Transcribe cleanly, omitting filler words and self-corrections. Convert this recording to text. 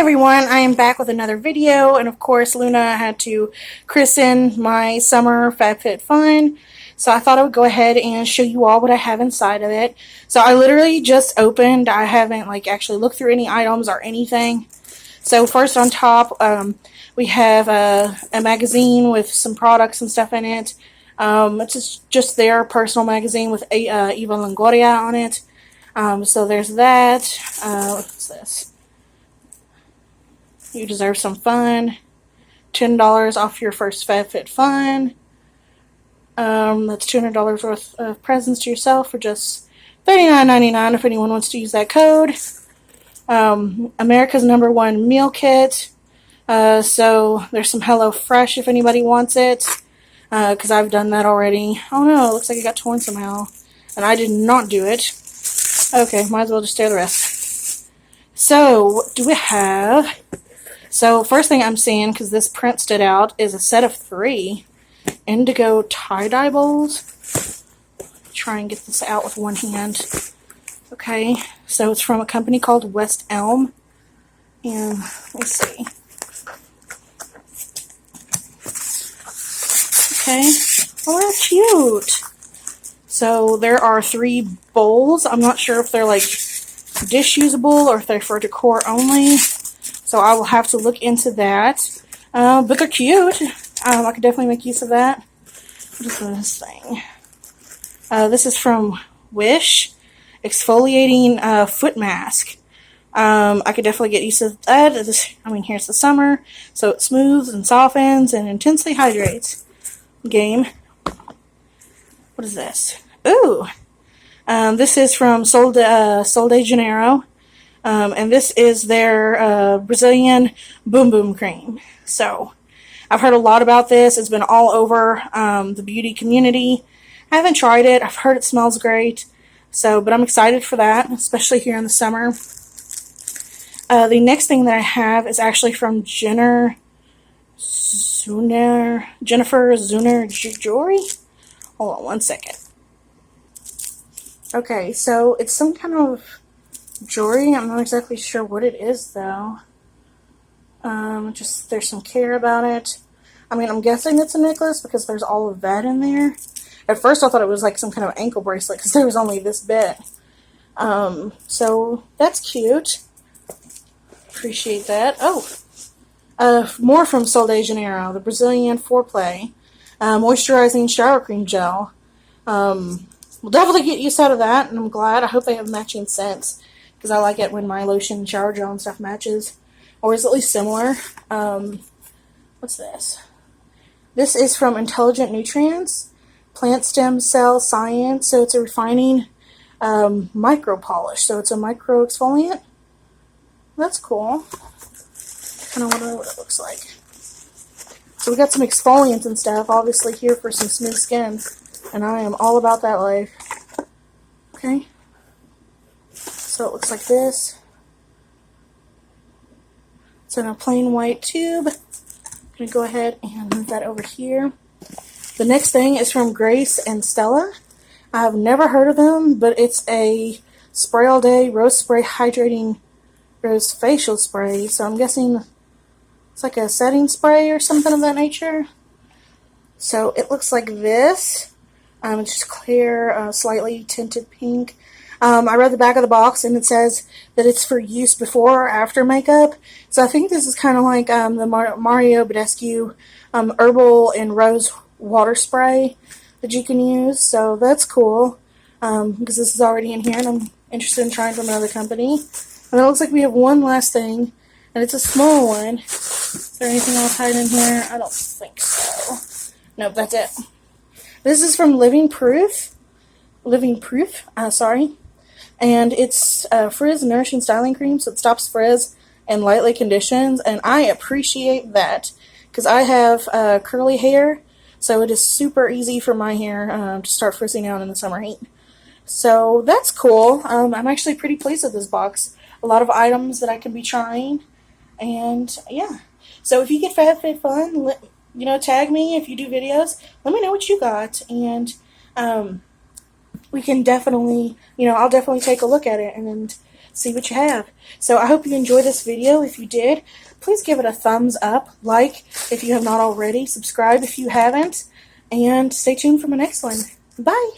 everyone, I am back with another video, and of course Luna had to christen my summer Fabfitfun, so I thought I would go ahead and show you all what I have inside of it. So I literally just opened, I haven't actually looked through any items or anything. So first on top, we have a magazine with some products and stuff in it. It's just their personal magazine with Eva Longoria on it. So there's that. What's this? You deserve some fun. $10 off your first Fabfitfun. That's $200 worth of presents to yourself for just $39.99 if anyone wants to use that code. America's #1 meal kit. So there's some Hello Fresh if anybody wants it. Because I've done that already. Oh no, it looks like it got torn somehow. And I did not do it. Okay, might as well just tear the rest. So, what do we have? So, first thing I'm seeing, because this print stood out, is a set of 3 indigo tie-dye bowls. Try and get this out with one hand. Okay, so it's from a company called West Elm. And, let's see. Okay, oh, they're cute. So, there are 3 bowls. I'm not sure if they're, dish usable or if they're for decor only. So I will have to look into that. But they're cute. I could definitely make use of that. What is this thing? This is from Wish. Exfoliating foot mask. I could definitely get use of that. Here's the summer. So it smooths and softens and intensely hydrates. Game. What is this? Ooh! This is from Sol de Janeiro. And this is their Brazilian Boom Boom Cream. So, I've heard a lot about this. It's been all over the beauty community. I haven't tried it. I've heard it smells great. So, but I'm excited for that, especially here in the summer. The next thing that I have is actually from Jennifer Zuner Jory. Hold on one second. Okay, so it's some kind of jewelry. I'm not exactly sure what it is, though. Just there's some care about it. I'm guessing it's a necklace because there's all of that in there. At first I thought it was some kind of ankle bracelet because there was only this bit. So that's cute. Appreciate that. Oh, more from Sol de Janeiro, the Brazilian Foreplay Moisturizing Shower Cream Gel. We'll definitely get use out of that, and I'm glad. I hope they have matching scents, because I like it when my lotion, shower gel, and stuff matches, or is at least similar. What's this? This is from Intelligent Nutrients, Plant Stem Cell Science, so it's a refining micro polish, so it's a micro exfoliant. That's cool. Kind of wonder what it looks like. So we got some exfoliants and stuff, obviously here for some smooth skin. And I am all about that life. Okay. So it looks like this. It's in a plain white tube. I'm going to go ahead and move that over here. The next thing is from Grace and Stella. I have never heard of them, but it's a spray all day rose spray hydrating rose facial spray. So I'm guessing it's like a setting spray or something of that nature. So it looks like this. It's just clear, slightly tinted pink. I read the back of the box, and it says that it's for use before or after makeup. So I think this is kind of like the Mario Badescu herbal and rose water spray that you can use. So that's cool, because this is already in here, and I'm interested in trying from another company. And it looks like we have one last thing, and it's a small one. Is there anything else hiding in here? I don't think so. Nope, that's it. This is from Living Proof, and it's frizz nourishing styling cream, so it stops frizz and lightly conditions, and I appreciate that, because I have curly hair, so it is super easy for my hair to start frizzing out in the summer heat. So that's cool. I'm actually pretty pleased with this box. A lot of items that I can be trying, and yeah. So if you get Fabfitfun, tag me if you do videos. Let me know what you got, and we can definitely, I'll definitely take a look at it and see what you have. So I hope you enjoyed this video. If you did, please give it a thumbs up, like if you have not already, subscribe if you haven't, and stay tuned for my next one. Bye!